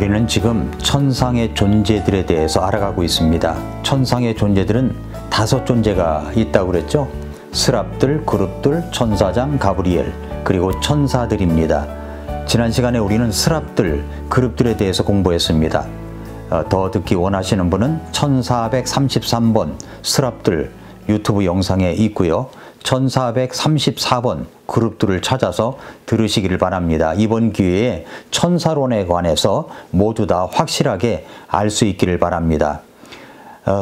우리는 지금 천상의 존재들에 대해서 알아가고 있습니다. 천상의 존재들은 5 존재가 있다고 그랬죠. 스랍들, 그룹들, 천사장, 가브리엘, 그리고 천사들입니다. 지난 시간에 우리는 스랍들, 그룹들에 대해서 공부했습니다. 더 듣기 원하시는 분은 1433번 스랍들 유튜브 영상에 있고요. 1434번 그룹들을 찾아서 들으시기를 바랍니다. 이번 기회에 천사론에 관해서 모두 다 확실하게 알 수 있기를 바랍니다.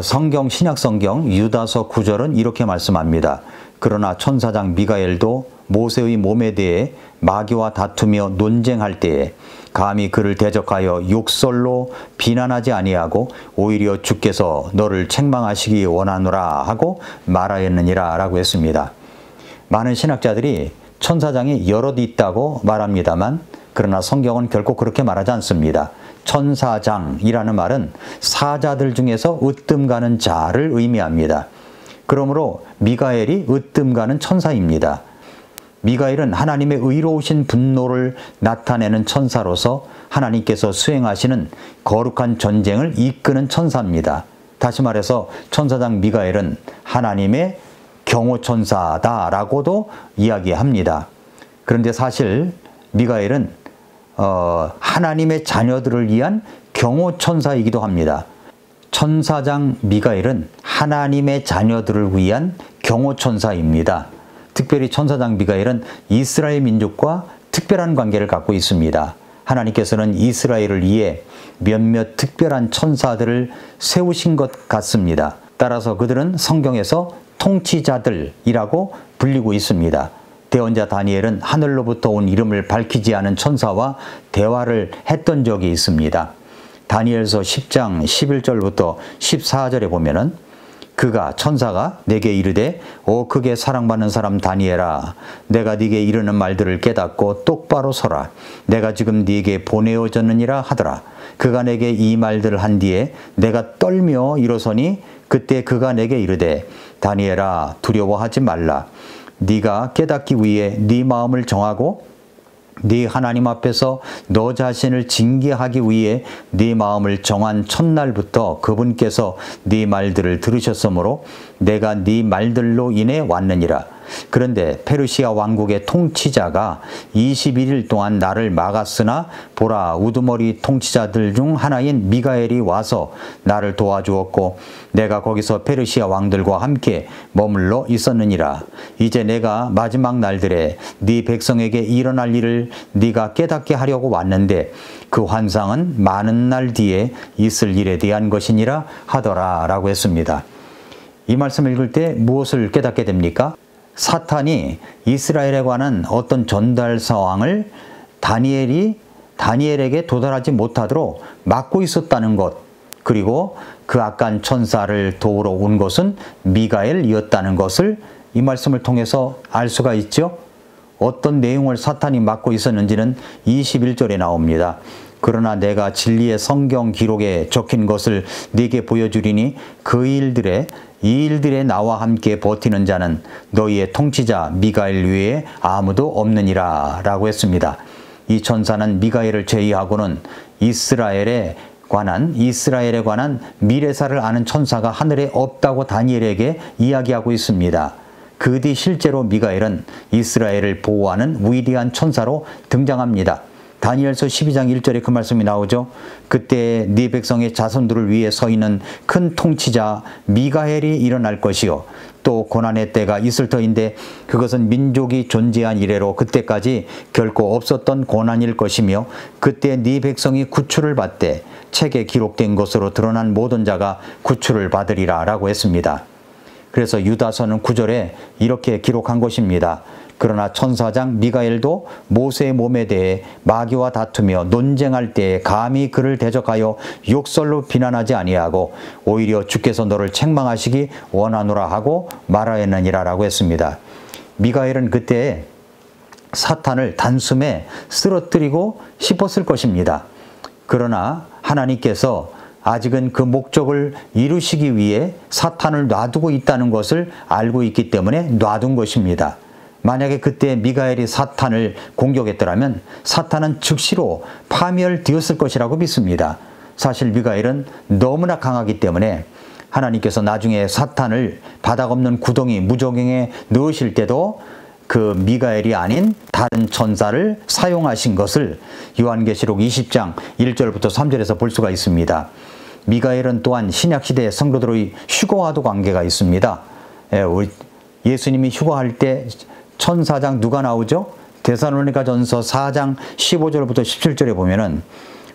성경, 신약성경 유다서 9절은 이렇게 말씀합니다. 그러나 천사장 미가엘도 모세의 몸에 대해 마귀와 다투며 논쟁할 때에 감히 그를 대적하여 욕설로 비난하지 아니하고 오히려 주께서 너를 책망하시기 원하노라 하고 말하였느니라 라고 했습니다. 많은 신학자들이 천사장이 여럿 있다고 말합니다만 그러나 성경은 결코 그렇게 말하지 않습니다. 천사장이라는 말은 사자들 중에서 으뜸 가는 자를 의미합니다. 그러므로 미가엘이 으뜸 가는 천사입니다. 미가엘은 하나님의 의로우신 분노를 나타내는 천사로서 하나님께서 수행하시는 거룩한 전쟁을 이끄는 천사입니다. 다시 말해서 천사장 미가엘은 하나님의 경호천사다라고도 이야기합니다. 그런데 사실 미가엘은 하나님의 자녀들을 위한 경호천사이기도 합니다. 천사장 미가엘은 하나님의 자녀들을 위한 경호천사입니다. 특별히 천사장 미가엘은 이스라엘 민족과 특별한 관계를 갖고 있습니다. 하나님께서는 이스라엘을 위해 몇몇 특별한 천사들을 세우신 것 같습니다. 따라서 그들은 성경에서 통치자들이라고 불리고 있습니다. 대언자 다니엘은 하늘로부터 온 이름을 밝히지 않은 천사와 대화를 했던 적이 있습니다. 다니엘서 10장 11절부터 14절에 보면은 그가 천사가 내게 이르되 오 크게 사랑받는 사람 다니엘아 내가 네게 이르는 말들을 깨닫고 똑바로 서라 내가 지금 네게 보내어졌느니라 하더라. 그가 내게 이 말들을 한 뒤에 내가 떨며 일어서니 그때 그가 내게 이르되 다니엘아 두려워하지 말라. 네가 깨닫기 위해 네 마음을 정하고 네 하나님 앞에서 너 자신을 징계하기 위해 네 마음을 정한 첫날부터 그분께서 네 말들을 들으셨으므로 내가 네 말들로 인해 왔느니라. 그런데 페르시아 왕국의 통치자가 21일 동안 나를 막았으나 보라 우두머리 통치자들 중 하나인 미가엘이 와서 나를 도와주었고 내가 거기서 페르시아 왕들과 함께 머물러 있었느니라. 이제 내가 마지막 날들에 네 백성에게 일어날 일을 네가 깨닫게 하려고 왔는데 그 환상은 많은 날 뒤에 있을 일에 대한 것이니라 하더라 라고 했습니다. 이 말씀을 읽을 때 무엇을 깨닫게 됩니까? 사탄이 이스라엘에 관한 어떤 전달 사항을 다니엘에게 도달하지 못하도록 막고 있었다는 것, 그리고 그 악한 천사를 도우러 온 것은 미가엘이었다는 것을 이 말씀을 통해서 알 수가 있죠. 어떤 내용을 사탄이 막고 있었는지는 21절에 나옵니다. 그러나 내가 진리의 성경 기록에 적힌 것을 네게 보여주리니 이 일들에 나와 함께 버티는 자는 너희의 통치자 미가엘 외에 아무도 없느니라 라고 했습니다. 이 천사는 미가엘을 제외하고는 이스라엘에 관한 미래사를 아는 천사가 하늘에 없다고 다니엘에게 이야기하고 있습니다. 그 뒤 실제로 미가엘은 이스라엘을 보호하는 위대한 천사로 등장합니다. 다니엘서 12장 1절에 그 말씀이 나오죠. 그때 네 백성의 자손들을 위해 서 있는 큰 통치자 미가엘이 일어날 것이요 또 고난의 때가 있을 터인데 그것은 민족이 존재한 이래로 그때까지 결코 없었던 고난일 것이며 그때 네 백성이 구출을 받되 책에 기록된 것으로 드러난 모든 자가 구출을 받으리라 라고 했습니다. 그래서 유다서는 9절에 이렇게 기록한 것입니다. 그러나 천사장 미가엘도 모세의 몸에 대해 마귀와 다투며 논쟁할 때에 감히 그를 대적하여 욕설로 비난하지 아니하고 오히려 주께서 너를 책망하시기 원하노라 하고 말하였느니라 라고 했습니다. 미가엘은 그때 사탄을 단숨에 쓰러뜨리고 싶었을 것입니다. 그러나 하나님께서 아직은 그 목적을 이루시기 위해 사탄을 놔두고 있다는 것을 알고 있기 때문에 놔둔 것입니다. 만약에 그때 미가엘이 사탄을 공격했더라면 사탄은 즉시로 파멸되었을 것이라고 믿습니다. 사실 미가엘은 너무나 강하기 때문에 하나님께서 나중에 사탄을 바닥 없는 구덩이 무저갱에 넣으실 때도 그 미가엘이 아닌 다른 천사를 사용하신 것을 요한계시록 20장 1절부터 3절에서 볼 수가 있습니다. 미가엘은 또한 신약시대의 성도들의 휴거와도 관계가 있습니다. 예수님이 휴거할 때 천사장 누가 나오죠? 데살로니가전서 4장 15절부터 17절에 보면은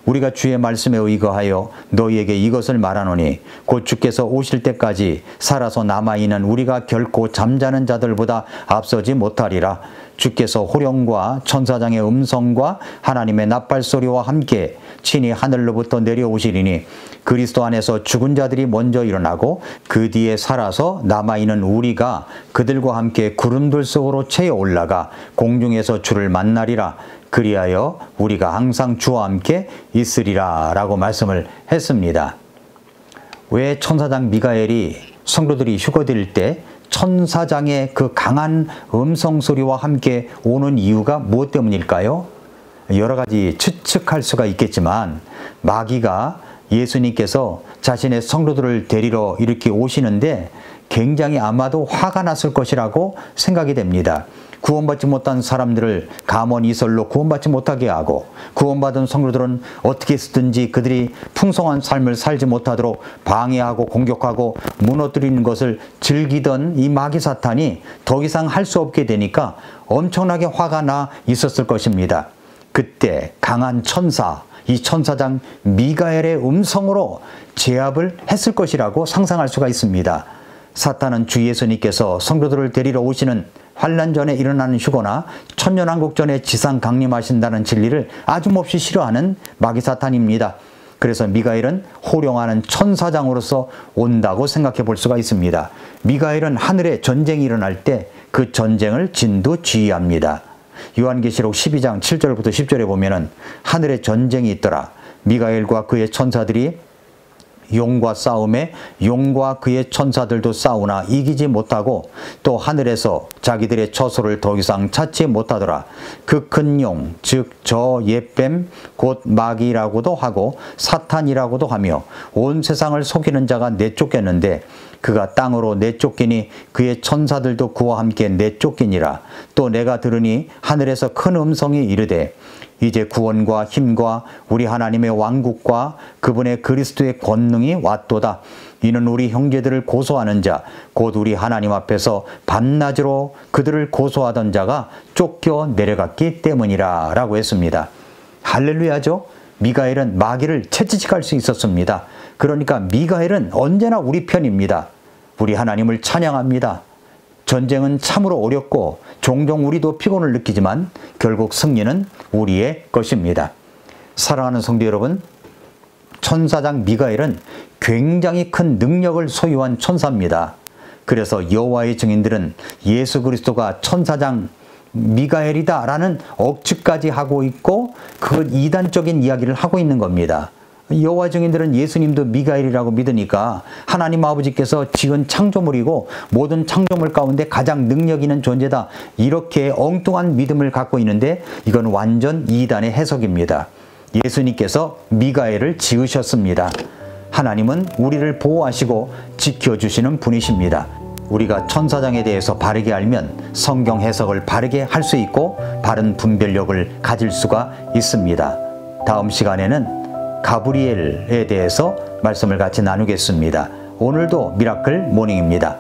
우리가 주의 말씀에 의거하여 너희에게 이것을 말하노니 곧 주께서 오실 때까지 살아서 남아있는 우리가 결코 잠자는 자들보다 앞서지 못하리라. 주께서 호령과 천사장의 음성과 하나님의 나팔소리와 함께 친히 하늘로부터 내려오시리니 그리스도 안에서 죽은 자들이 먼저 일어나고 그 뒤에 살아서 남아있는 우리가 그들과 함께 구름들 속으로 채어 올라가 공중에서 주를 만나리라. 그리하여 우리가 항상 주와 함께 있으리라 라고 말씀을 했습니다. 왜 천사장 미가엘이 성도들이 휴거될 때 천사장의 그 강한 음성소리와 함께 오는 이유가 무엇 때문일까요? 여러 가지 추측할 수가 있겠지만 마귀가 예수님께서 자신의 성도들을 데리러 이렇게 오시는데 굉장히 아마도 화가 났을 것이라고 생각이 됩니다. 구원받지 못한 사람들을 감언 이설로 구원받지 못하게 하고 구원받은 성도들은 어떻게 쓰든지 그들이 풍성한 삶을 살지 못하도록 방해하고 공격하고 무너뜨리는 것을 즐기던 이 마귀 사탄이 더 이상 할 수 없게 되니까 엄청나게 화가 나 있었을 것입니다. 그때 강한 천사, 이 천사장 미가엘의 음성으로 제압을 했을 것이라고 상상할 수가 있습니다. 사탄은 주 예수님께서 성도들을 데리러 오시는 환난 전에 일어나는 휴거나 천년왕국 전에 지상 강림하신다는 진리를 아주 몹시 싫어하는 마귀 사탄입니다. 그래서 미가엘은 호령하는 천사장으로서 온다고 생각해 볼 수가 있습니다. 미가엘은 하늘에 전쟁이 일어날 때 그 전쟁을 진두지휘합니다. 요한계시록 12장 7절부터 10절에 보면은 하늘에 전쟁이 있더라. 미가엘과 그의 천사들이 용과 싸움에 용과 그의 천사들도 싸우나 이기지 못하고 또 하늘에서 자기들의 처소를 더 이상 찾지 못하더라. 그 큰 용, 즉 저 옛뱀 곧 마귀라고도 하고 사탄이라고도 하며 온 세상을 속이는 자가 내쫓겼는데 그가 땅으로 내쫓기니 그의 천사들도 그와 함께 내쫓기니라. 또 내가 들으니 하늘에서 큰 음성이 이르되 이제 구원과 힘과 우리 하나님의 왕국과 그분의 그리스도의 권능이 왔도다. 이는 우리 형제들을 고소하는 자, 곧 우리 하나님 앞에서 밤낮으로 그들을 고소하던 자가 쫓겨 내려갔기 때문이라 라고 했습니다. 할렐루야죠. 미가엘은 마귀를 채찍할 수 있었습니다. 그러니까 미가엘은 언제나 우리 편입니다. 우리 하나님을 찬양합니다. 전쟁은 참으로 어렵고 종종 우리도 피곤을 느끼지만 결국 승리는 우리의 것입니다. 사랑하는 성도 여러분, 천사장 미가엘은 굉장히 큰 능력을 소유한 천사입니다. 그래서 여호와의 증인들은 예수 그리스도가 천사장 미가엘이다 라는 억측까지 하고 있고 그 이단적인 이야기를 하고 있는 겁니다. 여호와 증인들은 예수님도 미가엘이라고 믿으니까 하나님 아버지께서 지은 창조물이고 모든 창조물 가운데 가장 능력 있는 존재다, 이렇게 엉뚱한 믿음을 갖고 있는데 이건 완전 이단의 해석입니다. 예수님께서 미가엘을 지으셨습니다. 하나님은 우리를 보호하시고 지켜주시는 분이십니다. 우리가 천사장에 대해서 바르게 알면 성경 해석을 바르게 할 수 있고 바른 분별력을 가질 수가 있습니다. 다음 시간에는 가브리엘에 대해서 말씀을 같이 나누겠습니다. 오늘도 미라클 모닝입니다.